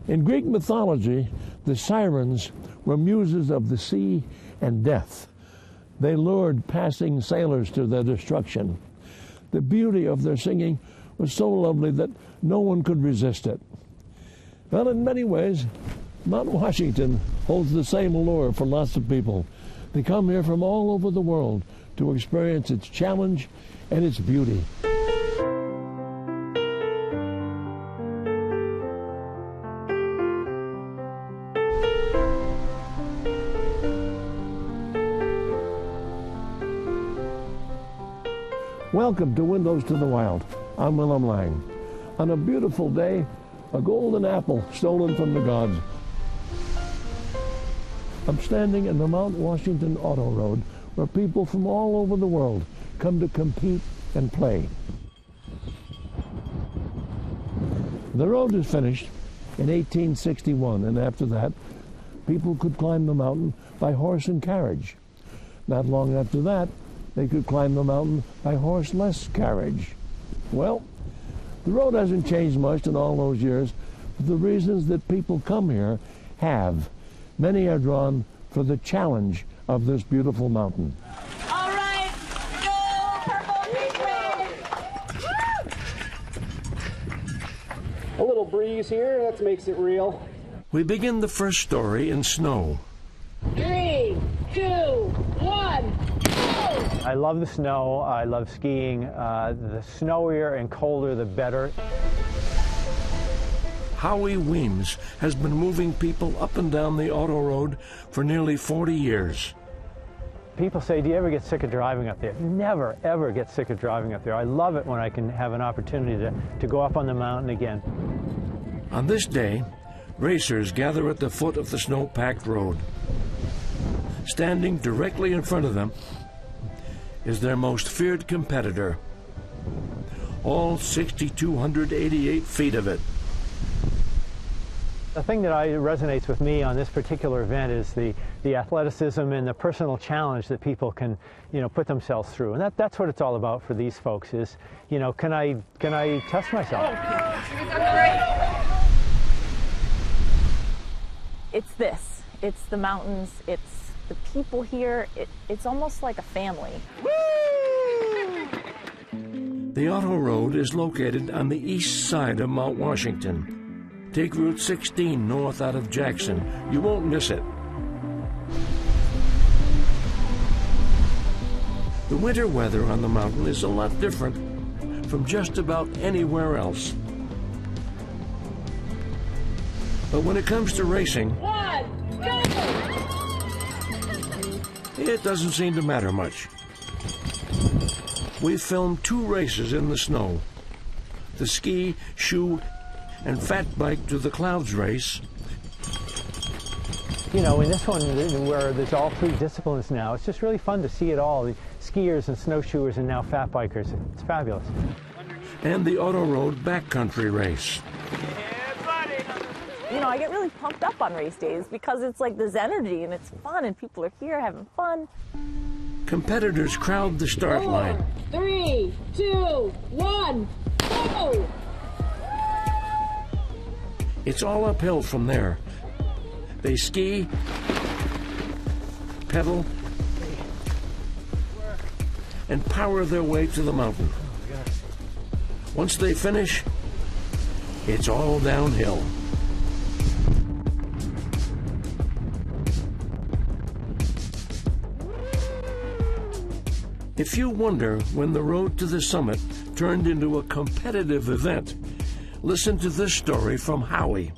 In Greek mythology, the sirens were muses of the sea and death. They lured passing sailors to their destruction. The beauty of their singing was so lovely that no one could resist it. Well, in many ways, Mount Washington holds the same allure for lots of people. They come here from all over the world to experience its challenge and its beauty. Welcome to Windows to the Wild. I'm Willem Lang. On a beautiful day, a golden apple stolen from the gods. I'm standing in the Mount Washington Auto Road, where people from all over the world come to compete and play. The road is finished in 1861, and after that, people could climb the mountain by horse and carriage. Not long after that, they could climb the mountain by horseless carriage. Well, the road hasn't changed much in all those years, but the reasons that people come here have. Many are drawn for the challenge of this beautiful mountain. All right, go Purple Gateway! A little breeze here, that makes it real. We begin the first story in snow. 3, 2, 1. I love the snow. I love skiing. The snowier and colder, the better. Howie Weems has been moving people up and down the auto road for nearly 40 years. People say, do you ever get sick of driving up there? Never, ever get sick of driving up there. I love it when I can have an opportunity to go up on the mountain again. On this day, racers gather at the foot of the snow-packed road. Standing directly in front of them is their most feared competitor. All 6,288 feet of it. The thing that resonates with me on this particular event is the athleticism and the personal challenge that people can, put themselves through. And that's what it's all about for these folks is, can I test myself? It's this. It's the mountains. It's the people here. It's almost like a family. The auto road is located on the east side of Mount Washington. Take Route 16 north out of Jackson. You won't miss it. The winter weather on the mountain is a lot different from just about anywhere else. But when it comes to racing, it doesn't seem to matter much. We filmed 2 races in the snow. The ski, shoe, and fat bike to the clouds race. In this one where there's all 3 disciplines now, it's just really fun to see it all. The skiers and snowshoers and now fat bikers. It's fabulous. And the auto road backcountry race. I get really pumped up on race days because it's like there's energy and it's fun and people are here having fun. Competitors crowd the start line. 3, 2, 1, go! It's all uphill from there. They ski, pedal, and power their way to the mountain. Once they finish, it's all downhill. If you wonder when the road to the summit turned into a competitive event, listen to this story from Howie.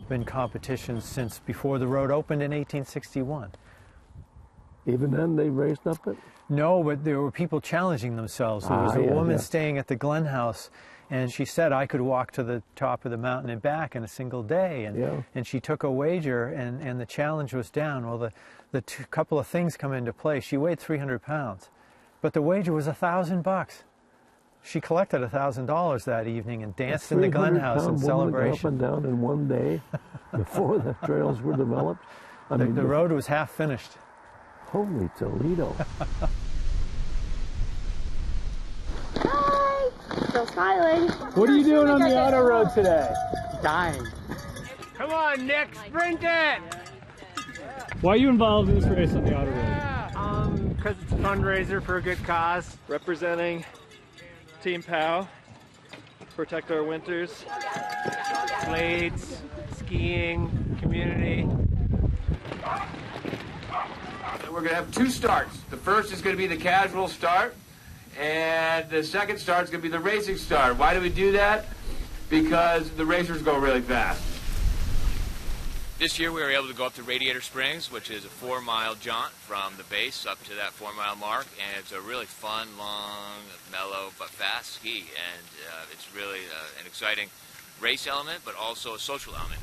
Been competitions since before the road opened in 1861. Even then they raced up it? No, but there were people challenging themselves. There was a woman staying at the Glen House, and she said I could walk to the top of the mountain and back in a single day. And she took a wager, and the challenge was down. Well, the couple of things come into play. She weighed 300 pounds. But the wager was $1,000. She collected $1,000 that evening and danced in the Glen House in celebration. Up and down in one day before the trails were developed. The road was half finished. Holy Toledo! Hi, still smiling. What are you doing on the auto road today? Dying. Come Come on, Nick, sprint it! Why are you involved in this race on the auto road? Because it's a fundraiser for a good cause. Representing Team POW. Protect our winters. Blades, skiing, community. We're going to have two starts. The first is going to be the casual start, and the second start is going to be the racing start. Why do we do that? Because the racers go really fast. This year we were able to go up to Radiator Springs, which is a 4-mile jaunt from the base up to that 4-mile mark, and it's a really fun, long, mellow, but fast ski, and it's really an exciting race element, but also a social element.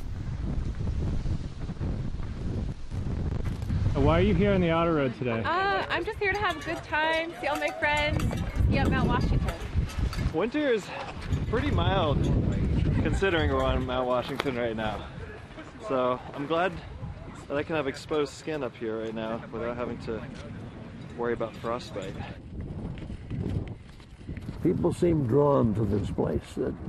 Why are you here on the auto road today? I'm just here to have a good time, see all my friends, ski up Mount Washington. Winter is pretty mild, considering we're on Mount Washington right now. So I'm glad that I can have exposed skin up here right now without having to worry about frostbite. People seem drawn to this place,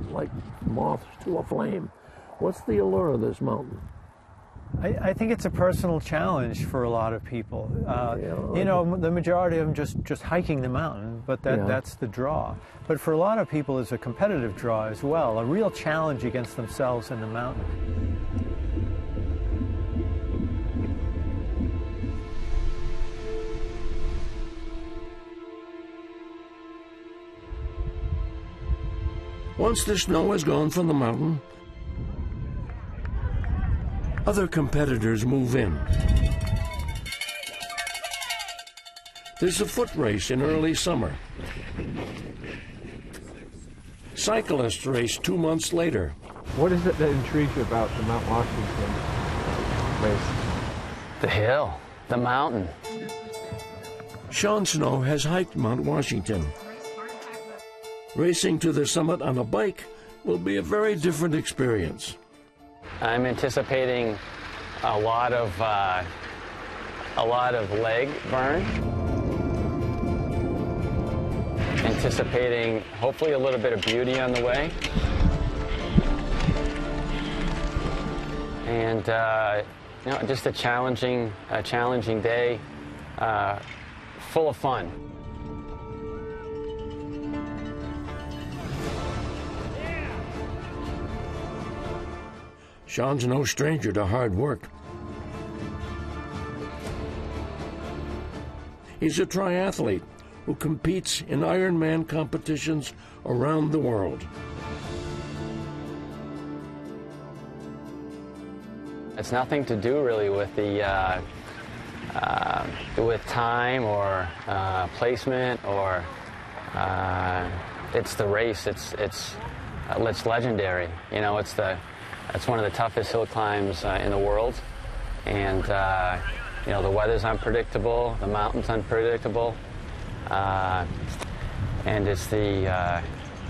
like moths to a flame. What's the allure of this mountain? I think it's a personal challenge for a lot of people. You know, the majority of them just hiking the mountain, but that's the draw. But for a lot of people, it's a competitive draw as well, a real challenge against themselves in the mountain. Once the snow is gone from the mountain, other competitors move in. There's a foot race in early summer. Cyclists race 2 months later. What is it that intrigues you about the Mount Washington race? The hill, the mountain. Sean Snow has hiked Mount Washington. Racing to the summit on a bike will be a very different experience. I'm anticipating a lot of leg burn. Anticipating hopefully a little bit of beauty on the way. And you know, just a challenging day, full of fun. Sean's no stranger to hard work. He's a triathlete who competes in Ironman competitions around the world. It's nothing to do really with the with time or placement or it's the race. It's legendary. You know, it's one of the toughest hill climbs in the world, and you know, the weather's unpredictable, the mountain's unpredictable, and it's the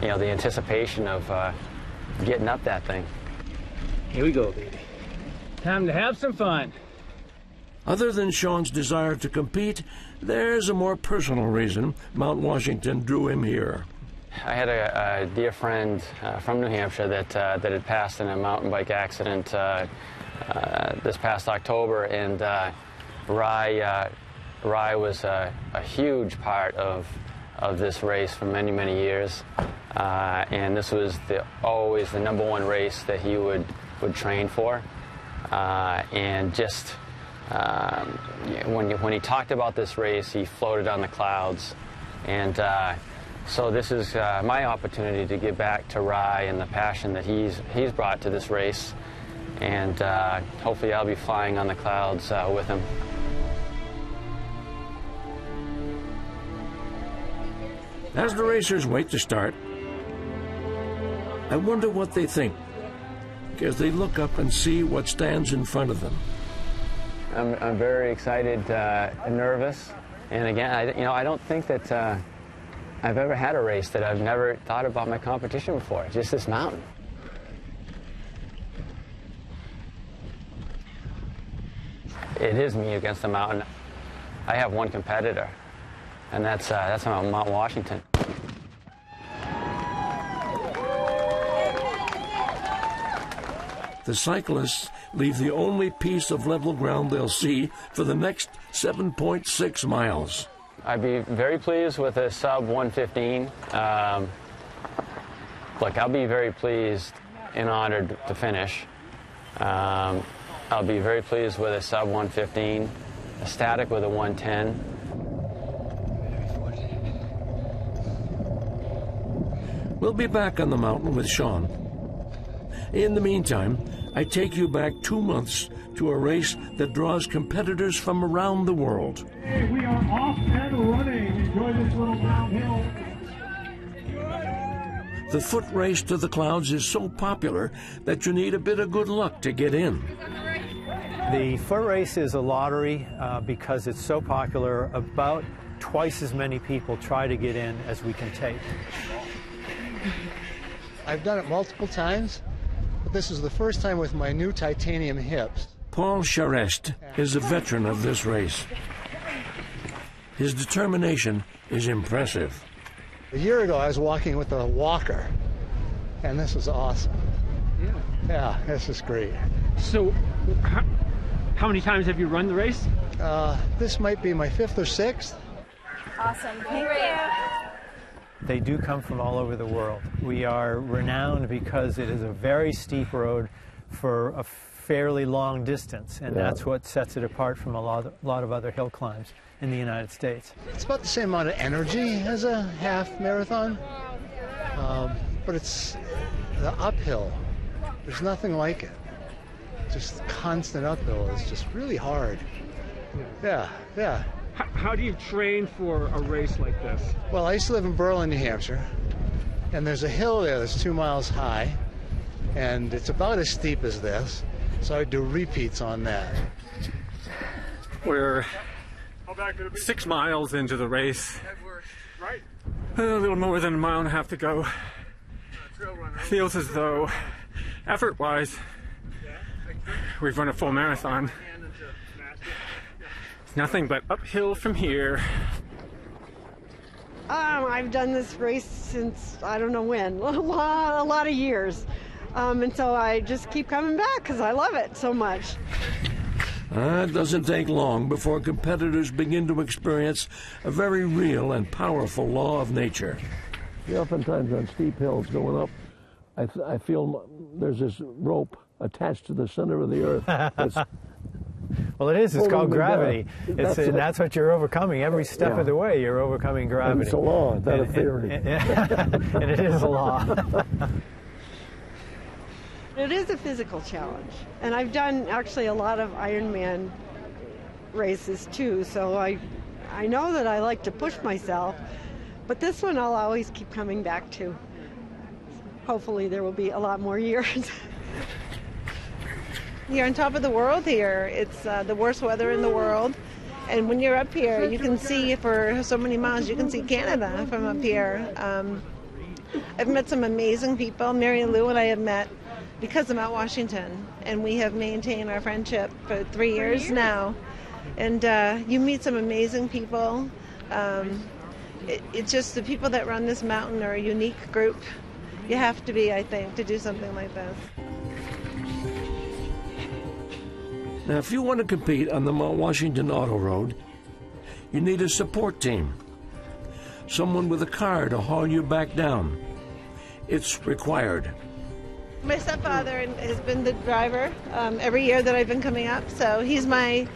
you know, the anticipation of getting up that thing. Here we go, baby. Time to have some fun. Other than Sean's desire to compete, there's a more personal reason Mount Washington drew him here. I had a dear friend from New Hampshire that had passed in a mountain bike accident this past October, and Rye was a huge part of this race for many, many years, and this was always the #1 race that he would train for, and just when he talked about this race, he floated on the clouds, and so this is my opportunity to give back to Rye and the passion that he's brought to this race, and hopefully I'll be flying on the clouds with him. As the racers wait to start, I wonder what they think as they look up and see what stands in front of them. I'm very excited and nervous, and again, I don't think that I've ever had a race that I've never thought about my competition before, just this mountain. It is me against the mountain. I have one competitor, and that's Mount Washington. the cyclists leave the only piece of level ground they'll see for the next 7.6 miles. I'd be very pleased with a sub 115. Look, I'll be very pleased and honored to finish. I'll be very pleased with a sub 115, ecstatic with a 110. We'll be back on the mountain with Sean. In the meantime, I take you back 2 months to a race that draws competitors from around the world. Hey, we are off and running. Enjoy this little downhill. The foot race to the clouds is so popular that you need a bit of good luck to get in. The foot race is a lottery because it's so popular. About twice as many people try to get in as we can take. I've done it multiple times, but this is the first time with my new titanium hips. Paul Charest is a veteran of this race. His determination is impressive. A year ago, I was walking with a walker, and this is awesome. Yeah, this is great. So, how many times have you run the race? This might be my 5th or 6th. Awesome. Thank you. They do come from all over the world. We are renowned because it is a very steep road for a fairly long distance, and that's what sets it apart from a lot of other hill climbs in the United States. It's about the same amount of energy as a half marathon, but it's the uphill. There's nothing like it. Just constant uphill is just really hard. Yeah. How do you train for a race like this? Well, I used to live in Berlin, New Hampshire, and there's a hill there that's 2 miles high, and it's about as steep as this, so I do repeats on that. We're 6 miles into the race. A little more than a mile and a half to go. Feels as though, effort-wise, we've run a full marathon. Nothing but uphill from here. I've done this race since I don't know when, a lot of years. And so I just keep coming back because I love it so much. It doesn't take long before competitors begin to experience a very real and powerful law of nature. Oftentimes on steep hills going up, I feel there's this rope attached to the center of the earth. Well, it is. It's called gravity. That's what you're overcoming. Every step of the way, you're overcoming gravity. And it's a law, not a theory. And it is a law. It is a physical challenge. And I've done actually a lot of Ironman races too, so I know that I like to push myself, but this one I'll always keep coming back to. Hopefully there will be a lot more years. You're on top of the world here. It's the worst weather in the world. And when you're up here, you can see for so many miles, you can see Canada from up here. I've met some amazing people. Mary Lou and I have met because of Mount Washington. And we have maintained our friendship for 3 years now. And you meet some amazing people. It's just the people that run this mountain are a unique group. You have to be, I think, to do something like this. Now, if you want to compete on the Mount Washington Auto Road, you need a support team. Someone with a car to haul you back down. It's required. My stepfather has been the driver every year that I've been coming up, so he's my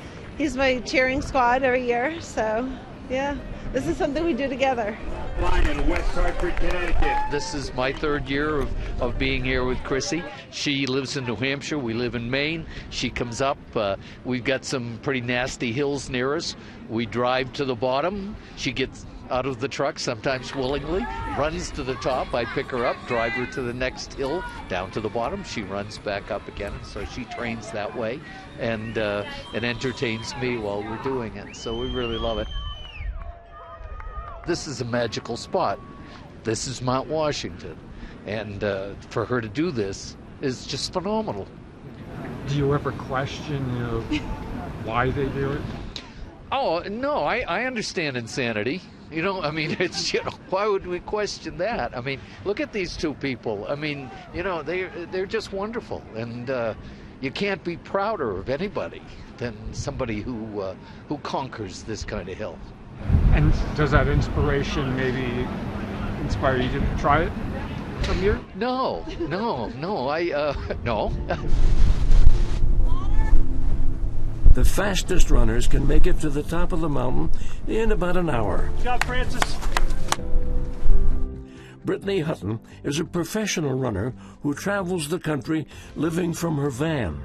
cheering squad every year. So, yeah, this is something we do together. In West Hartford, Connecticut. This is my 3rd year of being here with Chrissy. She lives in New Hampshire. We live in Maine. She comes up. We've got some pretty nasty hills near us. We drive to the bottom. She gets out of the truck, sometimes willingly, runs to the top. I pick her up, drive her to the next hill, down to the bottom. She runs back up again. So she trains that way and entertains me while we're doing it. So we really love it. This is a magical spot. This is Mount Washington. And for her to do this is just phenomenal. Do you ever question why they do it? Oh, no, I understand insanity. You know, I mean, it's, you know, why would we question that? I mean, look at these two people. I mean, you know, they're just wonderful, and you can't be prouder of anybody than somebody who conquers this kind of hill. And does that inspiration maybe inspire you to try it from here? No, no. The fastest runners can make it to the top of the mountain in about an hour. Good job, Francis. Brittany Hutton is a professional runner who travels the country living from her van.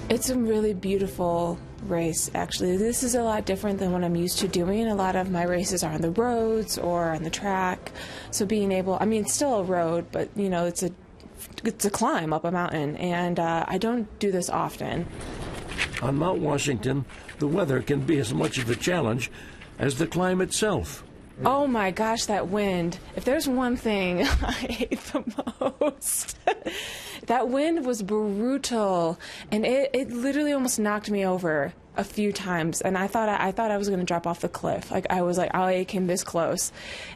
It's a really beautiful race, actually. This is a lot different than what I'm used to doing. A lot of my races are on the roads or on the track. So being able, I mean, it's still a road, but, you know, it's a climb up a mountain, and I don't do this often. On Mount Washington, the weather can be as much of a challenge as the climb itself. Oh my gosh, that wind. If there's one thing I hate the most, that wind was brutal, and it literally almost knocked me over a few times, and I thought I was going to drop off the cliff. Like, I was like, I came this close,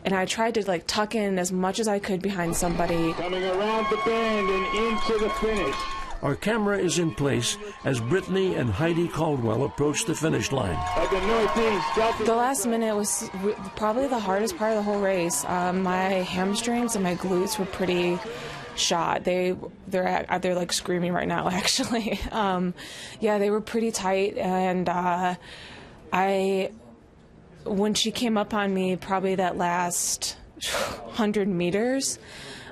and I tried to like tuck in as much as I could behind somebody. Coming around the bend and into the finish. Our camera is in place as Brittany and Heidi Caldwell approach the finish line. The last minute was probably the hardest part of the whole race. My hamstrings and my glutes were pretty shot. They're like screaming right now, actually. Yeah, they were pretty tight, and when she came up on me, probably that last 100 meters,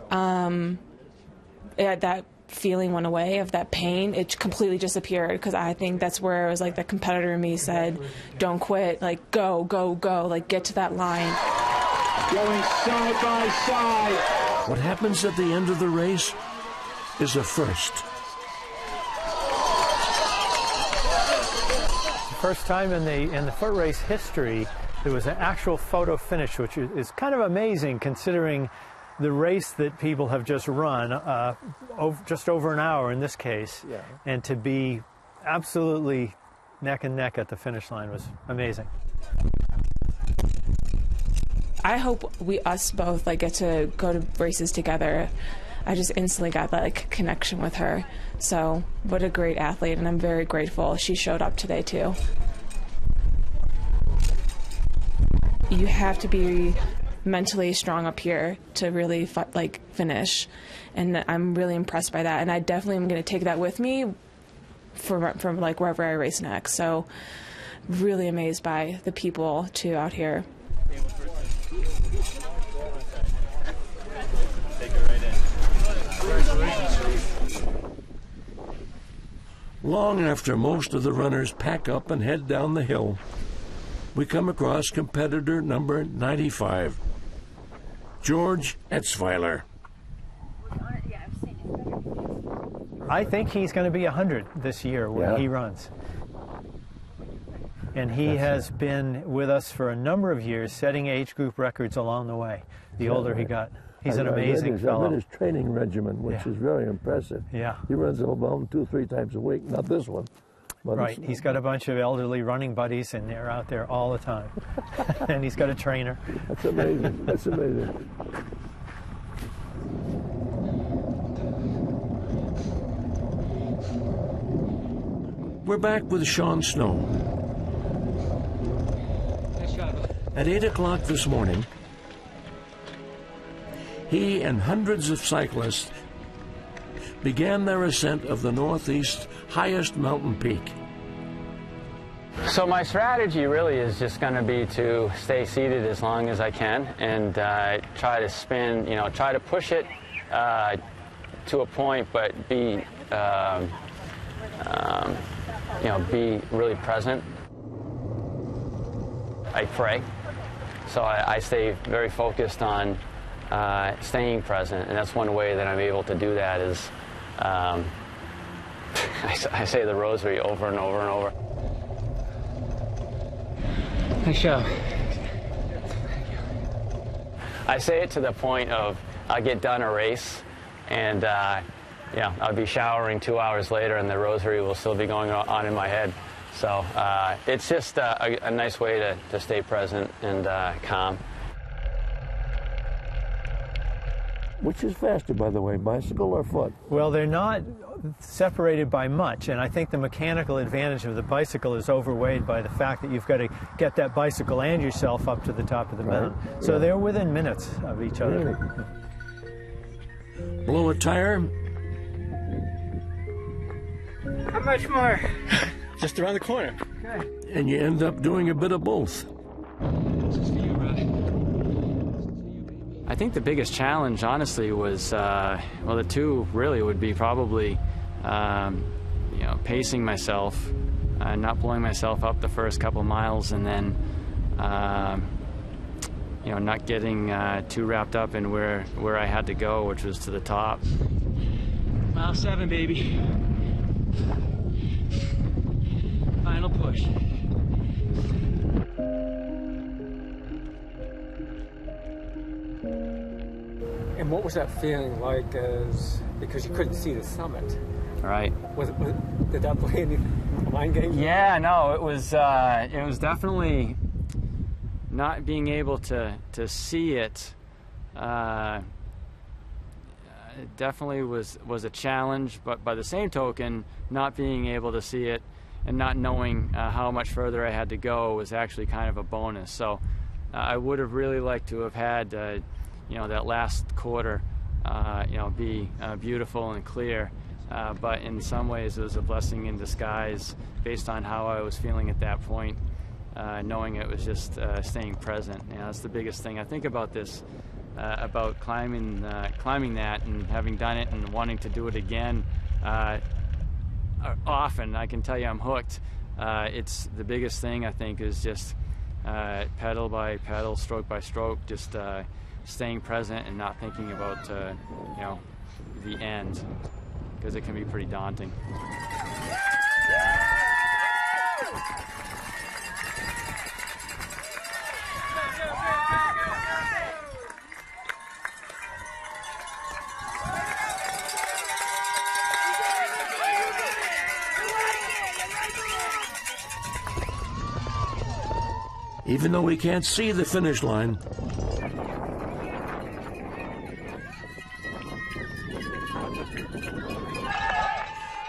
that feeling went away of that pain. It completely disappeared, because I think that's where it was like the competitor in me said, don't quit, like go, go, go, like get to that line. Going side by side. What happens at the end of the race is a first. The first time in the foot race history, there was an actual photo finish, which is kind of amazing considering the race that people have just run, just over an hour in this case, yeah. And to be absolutely neck and neck at the finish line was amazing. I hope us both like get to go to races together. I just instantly got that like connection with her. So what a great athlete, and I'm very grateful she showed up today too. You have to be mentally strong up here to really finish, and I'm really impressed by that, and I definitely am going to take that with me from like wherever I race next. So really amazed by the people too out here. Long after most of the runners pack up and head down the hill, we come across competitor number 95, George Etzweiler. I think he's going to be 100 this year when he runs. And he has been with us for a number of years, setting age group records along the way, the older he got. He's an amazing fellow. I read his training regimen, which is very impressive. Yeah. He runs the whole mountain 2-3 times a week, not this one. Right, he's got a bunch of elderly running buddies, and they're out there all the time. And he's got a trainer. That's amazing. That's amazing. We're back with Sean Snow. At 8 o'clock this morning, he and hundreds of cyclists began their ascent of the Northeast's highest mountain peak. So my strategy really is just going to be to stay seated as long as I can and try to spin, try to push it to a point, but be, be really present. I pray. So I stay very focused on staying present, and that's one way that I'm able to do that is I say the rosary over and over and over. Nice job. I say it to the point of I get done a race, and I'll be showering 2 hours later, and the rosary will still be going on in my head. So it's just a nice way to stay present and calm. Which is faster, by the way, bicycle or foot? Well, they're not separated by much, and I think the mechanical advantage of the bicycle is overweighed by the fact that you've got to get that bicycle and yourself up to the top of the mountain. So they're within minutes of each other. Really? Blow a tire? How much more? Just around the corner. Okay. And you end up doing a bit of both. I think the biggest challenge, honestly, was, well, the two really would be probably, you know, pacing myself, not blowing myself up the first couple miles, and then, you know, not getting too wrapped up in where I had to go, which was to the top. Mile 7, baby. Final push. And what was that feeling like, because you couldn't see the summit? Right. Did that play any mind games? Yeah, no, it was definitely not being able to see it. It definitely was a challenge, but by the same token, not being able to see it and not knowing how much further I had to go was actually kind of a bonus. So I would have really liked to have had you know, that last quarter, you know, be beautiful and clear. But in some ways, it was a blessing in disguise based on how I was feeling at that point, knowing it was just staying present. You know, that's the biggest thing I think about this, about climbing that and having done it and wanting to do it again often. I can tell you I'm hooked. It's the biggest thing, I think, is just pedal by pedal, stroke by stroke, just staying present and not thinking about you know, the end, because it can be pretty daunting. Even though we can't see the finish line,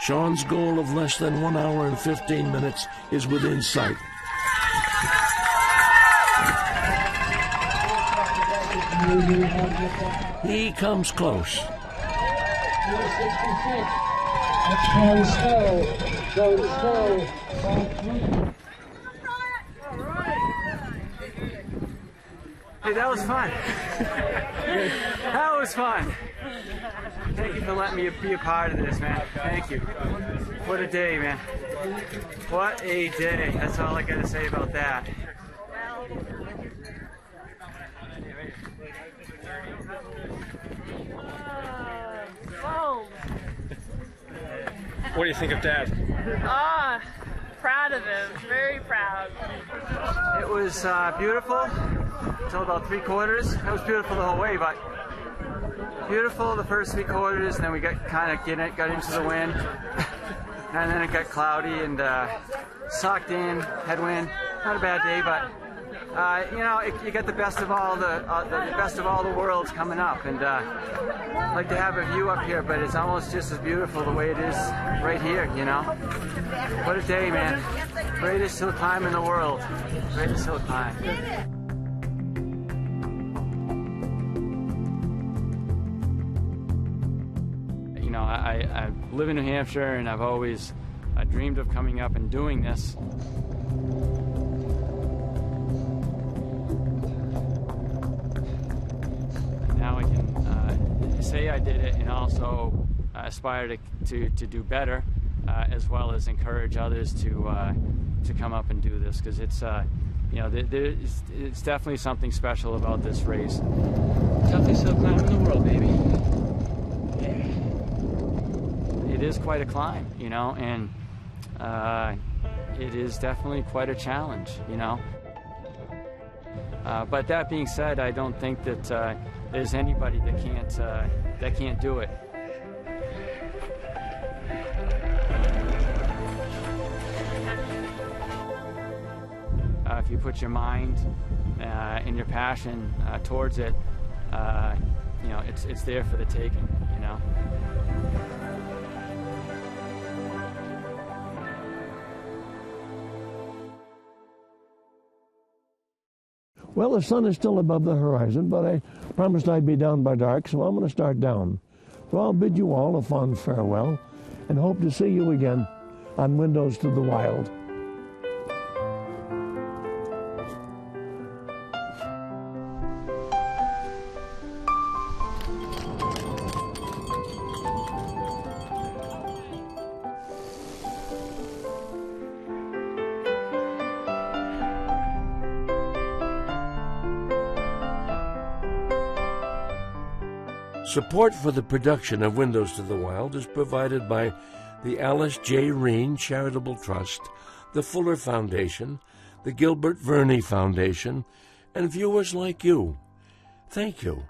Sean's goal of less than 1 hour and 15 minutes is within sight. He comes close. Going slow. Going slow. Hey, that was fun. That was fun. Thank you for letting me be a part of this, man. Thank you. What a day, man. What a day. That's all I gotta say about that. What do you think of Dad? Proud of him. Very proud. It was beautiful until about 3/4. It was beautiful the whole way, but beautiful the first 3/4, and then we got into the wind, and then it got cloudy and sucked in, headwind. Not a bad day, but you know, you get the best of all the worlds coming up, and I'd like to have a view up here, but it's almost just as beautiful the way it is right here. You know, what a day, man! Greatest hill climb in the world. Greatest hill climb. You know, I live in New Hampshire, and I've always dreamed of coming up and doing this. Now I can say I did it, and also aspire to do better, as well as encourage others to come up and do this, because it's you know, it's definitely something special about this race. Toughest hill climb in the world, baby. Yeah. It is quite a climb, you know, and it is definitely quite a challenge, you know. But that being said, I don't think that there's anybody that can't do it. you put your mind and your passion towards it, you know, it's there for the taking, you know. Well, the sun is still above the horizon, but I promised I'd be down by dark, so I'm going to start down. So I'll bid you all a fond farewell and hope to see you again on Windows to the Wild. Support for the production of Windows to the Wild is provided by the Alice J. Reen Charitable Trust, the Fuller Foundation, the Gilbert Verney Foundation, and viewers like you. Thank you.